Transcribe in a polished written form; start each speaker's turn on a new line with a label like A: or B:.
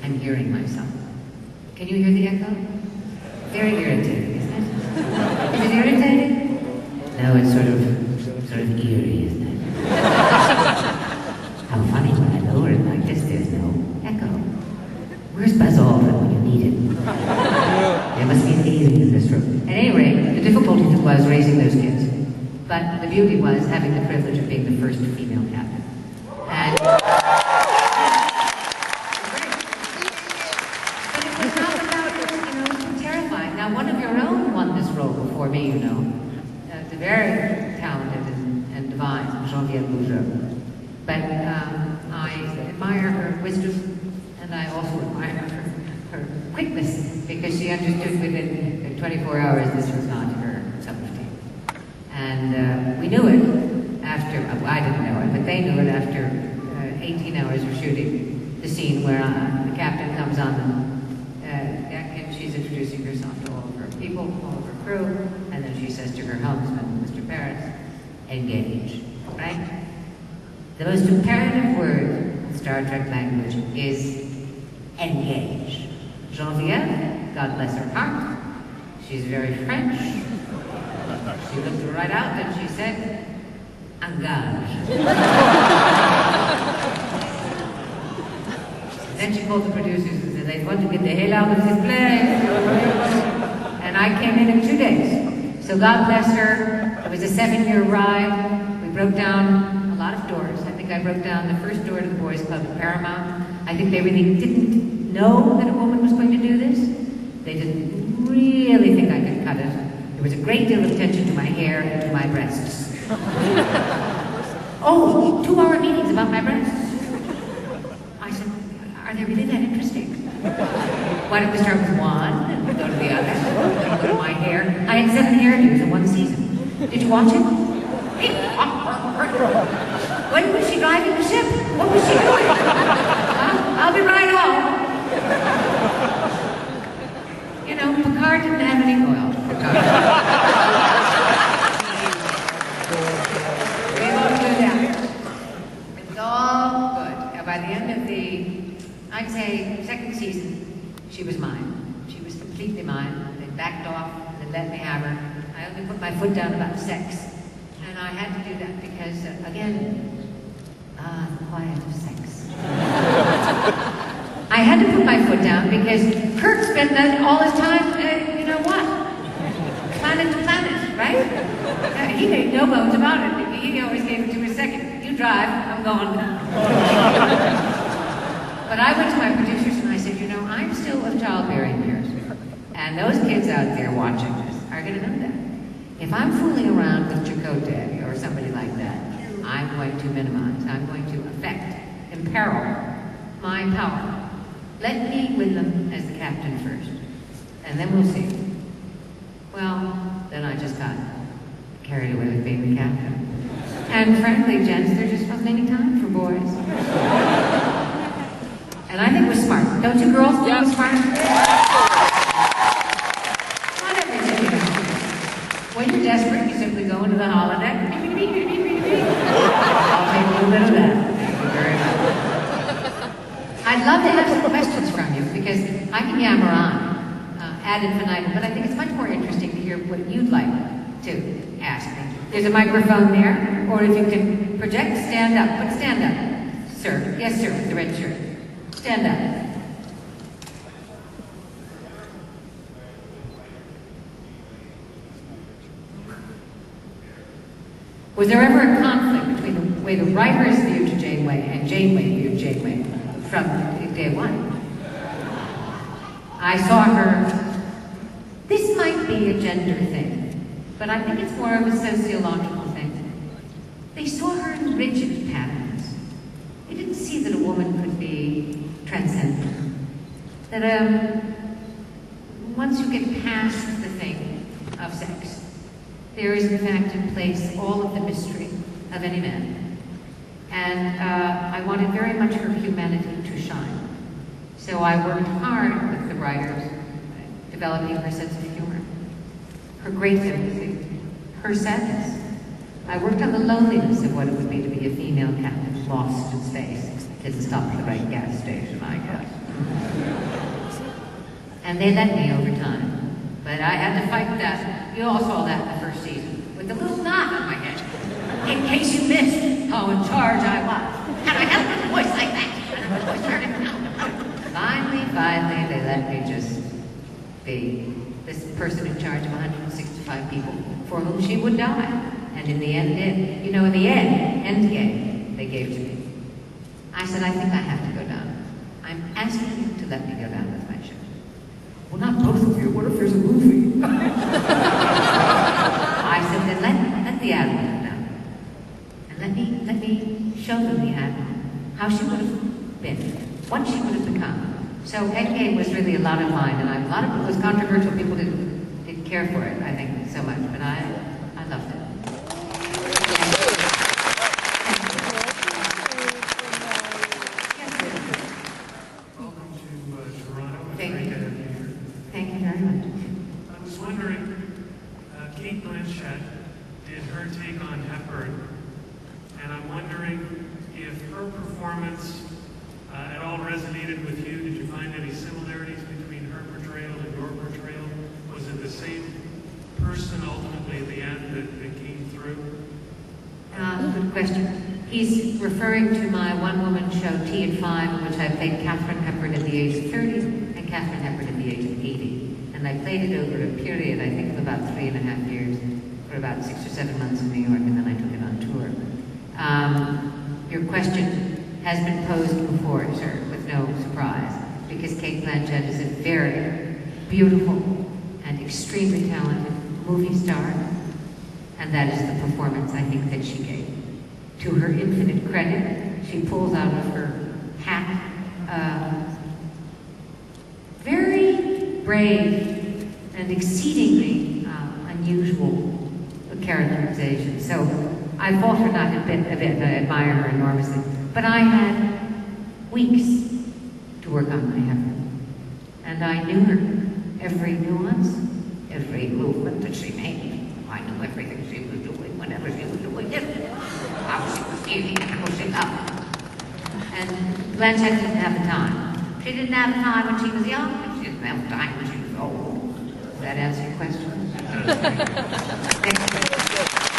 A: and hearing myself. Can you hear the echo? Very irritating, isn't it? Is it irritating? No, it's sort of eerie, isn't it? How funny, when I lower it like this, there's no echo. Where's Buzz Aldrin when you need him? There must be an alien in this room. At any rate, the difficulty was raising those kids. But the beauty was having the privilege of being the first female captain. And but it was not about, terrifying. Now, one of your own won this role before me, the very talented and divine Mulgrew. But I admire her wisdom, and I also admire her quickness, because she understood within 24 hours this was not her subtlety. And we knew it after, I didn't know it, but they knew it after 18 hours of shooting the scene where the captain comes on deck and she's introducing herself to all of her people, all of her crew, and then she says to her helmsman, Mr. Paris, engage, right? The most imperative word in Star Trek language is engage. Geneviève, God bless her heart, she's very French. She looked right out and she said, engage. Then she called the producers and said, I want to get the hell out of this place. And I came in 2 days. So God bless her. It was a 7-year ride. We broke down a lot of doors. I think I broke down the first door to the boys' club at Paramount. I think they really didn't know that a woman was going to do this. They didn't really think I could cut it. There was a great deal of attention to my hair and to my breasts. Oh, 2-hour meetings about my breasts. I said, are they really that interesting? Why don't we start with one and we go to the other? Then go to my hair. I had 7 hairdos in 1 season. Did you watch it? When was she driving the ship? What was she doing? I'll be right home. Picard didn't have any oil. Picard. We won't do that. It's all good. By the end of I'd say, 2nd season, she was mine. She was completely mine. They backed off and let me have her. I only put my foot down about sex. And I had to do that because, again, the quiet of sex. I had to put my foot down because Kirk spent all his time, planet to planet, right? He made no bones about it. He always gave it to her second. You drive, I'm going. But I went to my producers and I said, I'm still of childbearing years. And those kids out there watching this are going to know that. If I'm fooling around with Chakotay or somebody like that, I'm going to minimize. I'm going to imperil my power. Let me win them as the captain first, and then we'll see. Well, then I just got carried away with being the captain. And frankly, gents, there just wasn't any time for boys. And I think it was smart. Don't you girls think it was smart? Not everything. When you're desperate, you simply go into the holodeck. I'll take a little bit of that. Thank you very much. I'd love to have some questions from you, because I can yammer on ad infinitum, but I think it's much more interesting to hear what you'd like to ask me. There's a microphone there, or if you can project, stand up. But stand up, sir. Yes, sir, with the red shirt. Stand up. Was there ever a conflict between the way the writers viewed Janeway and Janeway viewed Janeway from day one? I saw her, this might be a gender thing, but I think it's more of a sociological thing. They saw her in rigid patterns. They didn't see that a woman could be transcendent. That once you get past the thing of sex, there is in fact in place all of the mystery of any man. And I wanted very much her humanity to shine. So I worked hard with the writers, developing her sense of humor, her great empathy, her sadness. I worked on the loneliness of what it would be to be a female captain lost in space. Didn't stop at the right gas station, I guess. And they let me over time. But I had to fight that. You all saw that in the first season, with a little knot on my head. In case you missed how in charge I was. And I had a voice like that. And my voice started out. Finally, they let me just be this person in charge of 165 people for whom she would die. And in the end, in the end game, they gave to me. I said, I think I have to go down. I'm asking you to let me go down with my show. Well, not both of you. What if there's a movie? I said, then let the Admiral go down. And let me show them the Admiral, how she would have been, what she would have become. So Endgame was really a lot of fun, and a lot of it was controversial. People didn't care for it, I think, so much, but I loved it. Thank you very much.
B: I was wondering, Kate Blanchett did her take on Hepburn, and I'm wondering if her performance at all resonated with you. Did you find any similarities between her portrayal and your portrayal? Was it the same person ultimately at the end that came through?
A: Good question. He's referring to my one-woman show, Tea at 5, in which I played Katharine Hepburn at the age of 30 and Katharine Hepburn at the age of 80. And I played it over a period, I think, of about 3.5 years, for about 6 or 7 months in New York, and then I took it on tour. Your question has been posed before, sir, with no surprise, because Kate Blanchett is a very beautiful and extremely talented movie star, and that is the performance, I think, that she gave. To her infinite credit, she pulls out of her hat very brave and exceedingly unusual characterization. So I falter not a bit. I admire her enormously. But I had weeks to work on my Hepburn. And I knew her, every nuance, every movement that she made. I knew everything she was doing, whenever she was doing it, how she was feeling and pushing up. And Blanchett didn't have the time. She didn't have the time when she was young, and she didn't have the time when she was old. Does that answer your question? Thank you.